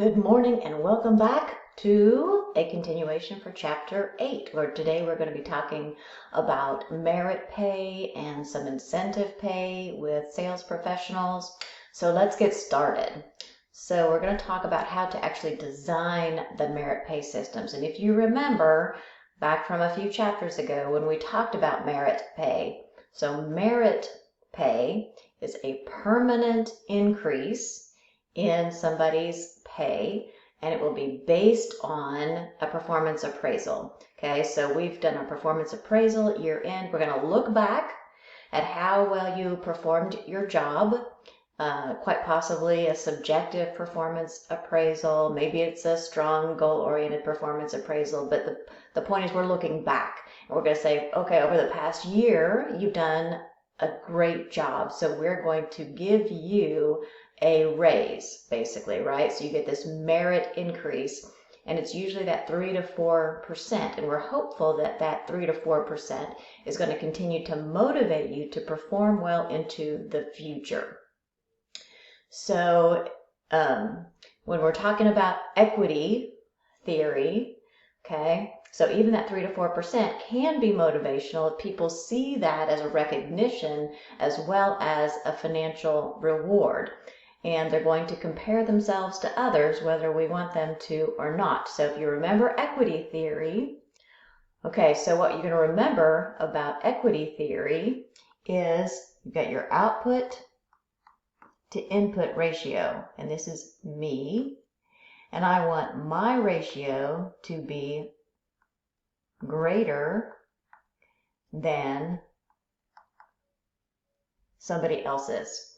Good morning and welcome back to a continuation for Chapter 8, where today we're going to be talking about merit pay and some incentive pay with sales professionals. So let's get started. So we're going to talk about how to actually design the merit pay systems. And if you remember back from a few chapters ago when we talked about merit pay, so merit pay is a permanent increase in somebody's pay, and it will be based on a performance appraisal. Okay, so we've done a performance appraisal year end. We're going to look back at how well you performed your job, quite possibly a subjective performance appraisal. Maybe it's a strong goal-oriented performance appraisal, but the point is we're looking back and we're going to say, okay, over the past year, you've done a great job. So we're going to give you a raise, basically, right? So you get this merit increase, and it's usually that 3 to 4%. And we're hopeful that that 3 to 4% is going to continue to motivate you to perform well into the future. So when we're talking about equity theory, okay, so even that 3 to 4% can be motivational if people see that as a recognition as well as a financial reward. And they're going to compare themselves to others whether we want them to or not. So if you remember equity theory, okay, so what you're going to remember about equity theory is you've got your output to input ratio, and this is me, and I want my ratio to be greater than somebody else's.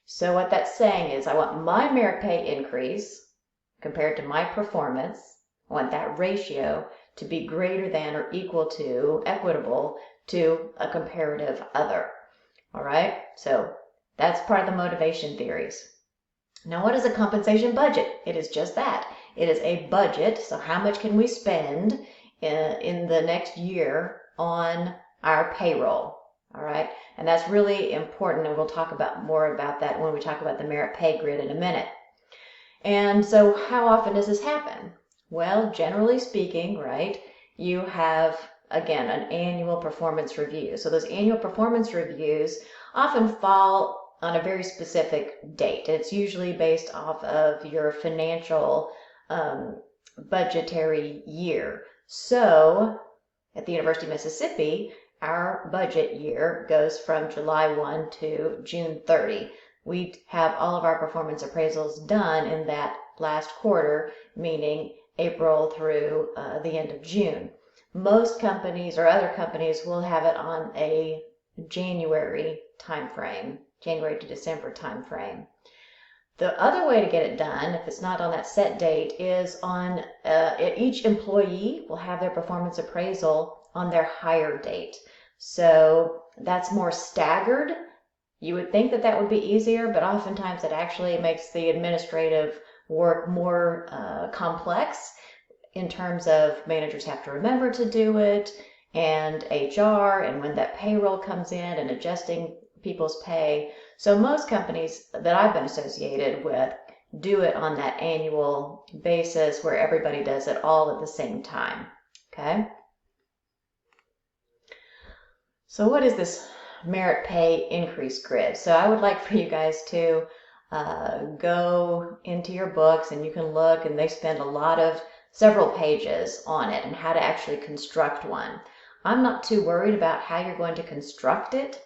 So what that's saying is I want my merit pay increase compared to my performance. I want that ratio to be greater than or equal to, equitable to a comparative other. All right, so that's part of the motivation theories. Now, what is a compensation budget? It is just that. It is a budget. So how much can we spend in the next year on our payroll? All right, and that's really important, and we'll talk about more about that when we talk about the merit pay grid in a minute. And so how often does this happen? Well, generally speaking, right, you have, again, an annual performance review. So those annual performance reviews often fall on a very specific date. It's usually based off of your financial budgetary year. So at the University of Mississippi, our budget year goes from July 1 to June 30. We have all of our performance appraisals done in that last quarter, meaning April through the end of June. Most companies or other companies will have it on a January timeframe, January to December timeframe. The other way to get it done, if it's not on that set date, is on each employee will have their performance appraisal on their hire date. So that's more staggered. You would think that that would be easier, but oftentimes it actually makes the administrative work more complex in terms of managers have to remember to do it, and HR, and when that payroll comes in and adjusting people's pay. So most companies that I've been associated with do it on that annual basis where everybody does it all at the same time, okay? So what is this merit pay increase grid? So I would like for you guys to go into your books and you can look, and they spend several pages on it and how to actually construct one. I'm not too worried about how you're going to construct it,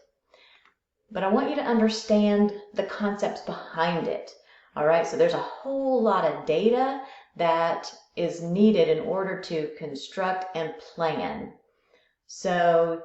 but I want you to understand the concepts behind it. All right, so there's a whole lot of data that is needed in order to construct and plan. So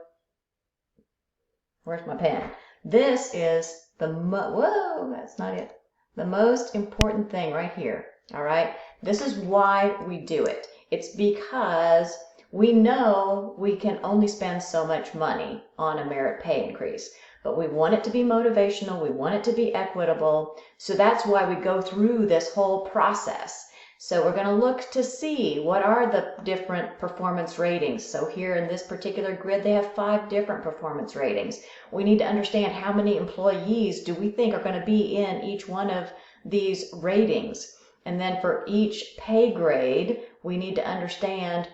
where's my pen? This is whoa, that's not it. The most important thing right here, all right? This is why we do it. It's because we know we can only spend so much money on a merit pay increase, but we want it to be motivational, we want it to be equitable, so that's why we go through this whole process. So we're going to look to see what are the different performance ratings. So here in this particular grid, they have 5 different performance ratings. We need to understand how many employees do we think are going to be in each one of these ratings. And then for each pay grade, we need to understand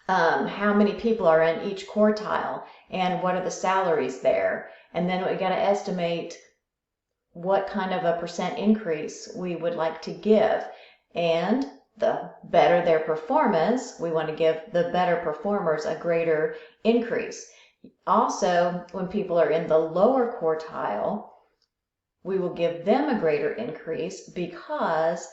how many people are in each quartile and what are the salaries there. And then we got to estimate what kind of a percent increase we would like to give. And the better their performance, we want to give the better performers a greater increase. Also, when people are in the lower quartile, we will give them a greater increase because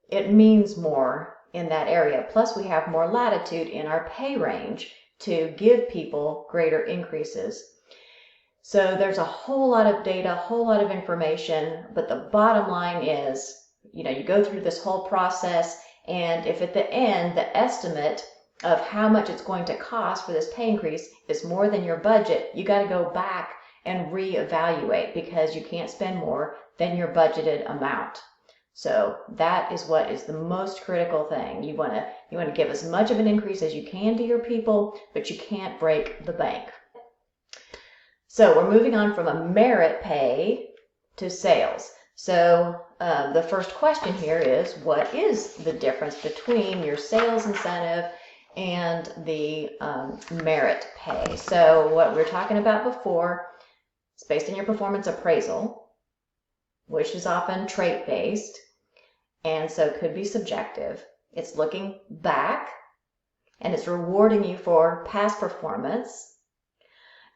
it means more in that area. Plus, we have more latitude in our pay range to give people greater increases. So there's a whole lot of data, a whole lot of information, but the bottom line is, you go through this whole process, and if at the end the estimate of how much it's going to cost for this pay increase is more than your budget, you got to go back and reevaluate because you can't spend more than your budgeted amount. So that is what is the most critical thing. You want to give as much of an increase as you can to your people, but you can't break the bank. So we're moving on from a merit pay to sales. So the first question here is, what is the difference between your sales incentive and the merit pay? So what we were talking about before, it's based on your performance appraisal, which is often trait-based, and so it could be subjective. It's looking back, and it's rewarding you for past performance.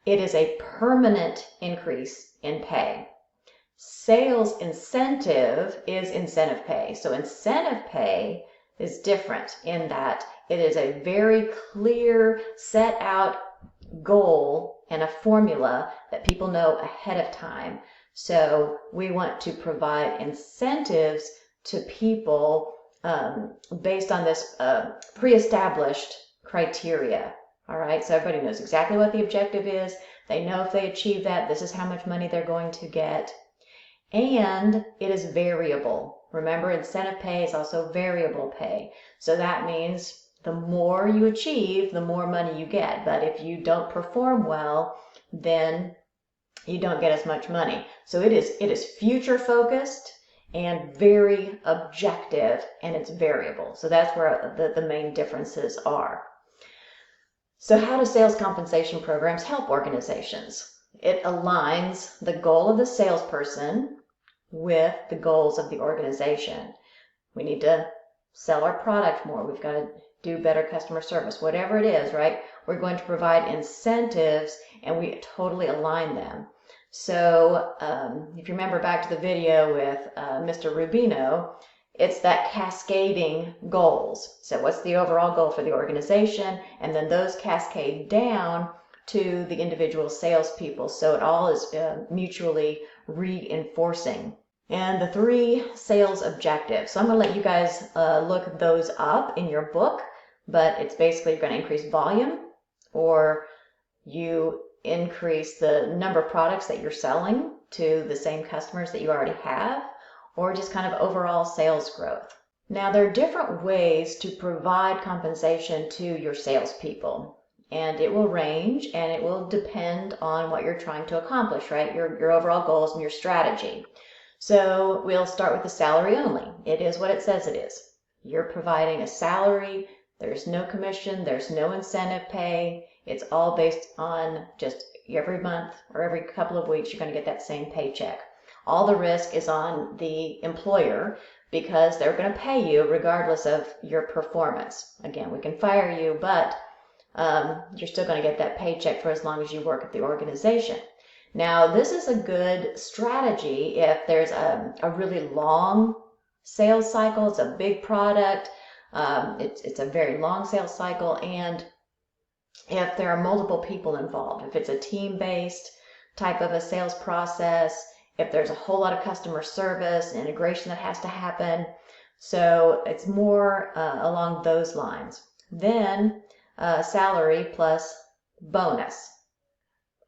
It is a permanent increase in pay. Sales incentive is incentive pay. So incentive pay is different in that it is a very clear, set out goal and a formula that people know ahead of time. So we want to provide incentives to people based on this pre-established criteria. All right, so everybody knows exactly what the objective is. They know if they achieve that, this is how much money they're going to get. And it is variable. Remember, incentive pay is also variable pay. So that means the more you achieve, the more money you get. But if you don't perform well, then you don't get as much money. So it is future focused and very objective, and it's variable. So that's where the main differences are. So how do sales compensation programs help organizations? It aligns the goal of the salesperson with the goals of the organization. We need to sell our product more. We've got to do better customer service. Whatever it is, right? We're going to provide incentives, and we totally align them. So if you remember back to the video with Mr. Rubino, it's that cascading goals. So what's the overall goal for the organization? And then those cascade down to the individual salespeople. So it all is mutually reinforcing. And the 3 sales objectives. So I'm going to let you guys look those up in your book, but it's basically you're going to increase volume, or you increase the number of products that you're selling to the same customers that you already have, or just kind of overall sales growth. Now, there are different ways to provide compensation to your salespeople, and it will range and it will depend on what you're trying to accomplish, right? Your overall goals and your strategy. So we'll start with the salary only. It is what it says it is. You're providing a salary. There's no commission. There's no incentive pay. It's all based on just every month or every couple of weeks, you're going to get that same paycheck. All the risk is on the employer because they're going to pay you regardless of your performance. Again, we can fire you, but you're still going to get that paycheck for as long as you work at the organization. Now, this is a good strategy if there's a really long sales cycle. It's a big product. It's a very long sales cycle, and if there are multiple people involved, if it's a team-based type of a sales process, if there's a whole lot of customer service and integration that has to happen. So it's more along those lines. Then salary plus bonus.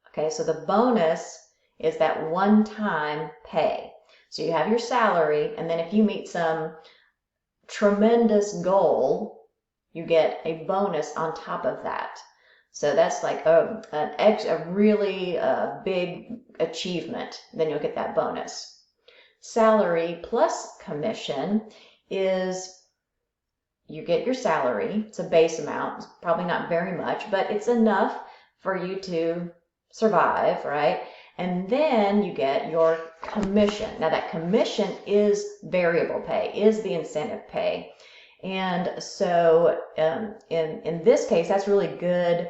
Okay, so the bonus is that one-time pay. So you have your salary, and then if you meet some tremendous goal, you get a bonus on top of that. So that's like a really big achievement. Then you'll get that bonus. Salary plus commission is you get your salary. It's a base amount. It's probably not very much, but it's enough for you to survive, right? And then you get your commission. Now that commission is variable pay, is the incentive pay. And so in this case, that's really good.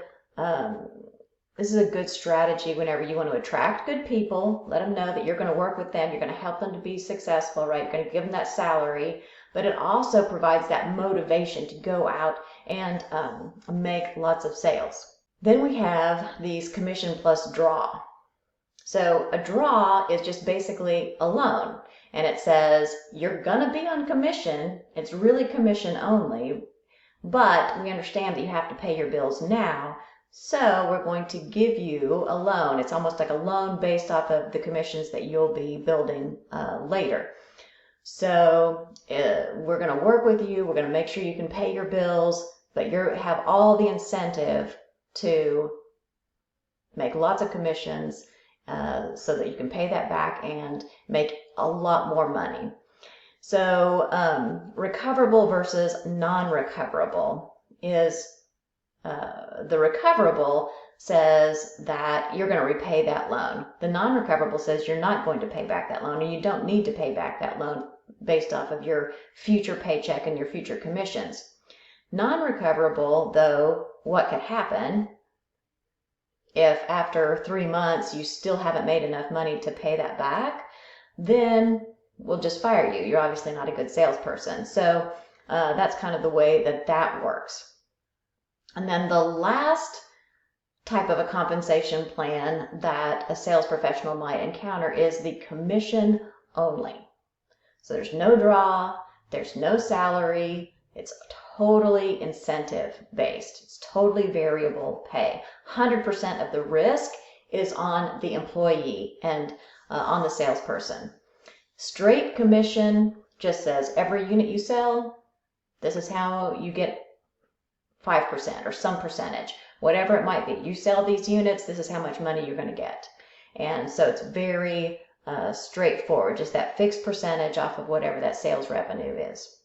This is a good strategy whenever you want to attract good people, let them know that you're going to work with them, you're going to help them to be successful, right? You're going to give them that salary, but it also provides that motivation to go out and make lots of sales. Then we have these commission plus draw. So a draw is just basically a loan, and it says you're going to be on commission. It's really commission only, but we understand that you have to pay your bills now. So we're going to give you a loan. It's almost like a loan based off of the commissions that you'll be building later. So we're going to work with you. We're going to make sure you can pay your bills, but you have all the incentive to make lots of commissions so that you can pay that back and make a lot more money. So recoverable versus non-recoverable is the recoverable says that you're going to repay that loan. The non-recoverable says you're not going to pay back that loan, and you don't need to pay back that loan based off of your future paycheck and your future commissions. Non-recoverable, though, what could happen if after 3 months you still haven't made enough money to pay that back, then we'll just fire you. You're obviously not a good salesperson. So that's kind of the way that that works. And then the last type of a compensation plan that a sales professional might encounter is the commission only. So there's no draw, there's no salary, it's totally incentive based. It's totally variable pay. 100% of the risk is on the employee and on the salesperson. Straight commission just says every unit you sell, this is how you get 5% or some percentage, whatever it might be. You sell these units, this is how much money you're going to get. And so it's very straightforward, just that fixed percentage off of whatever that sales revenue is.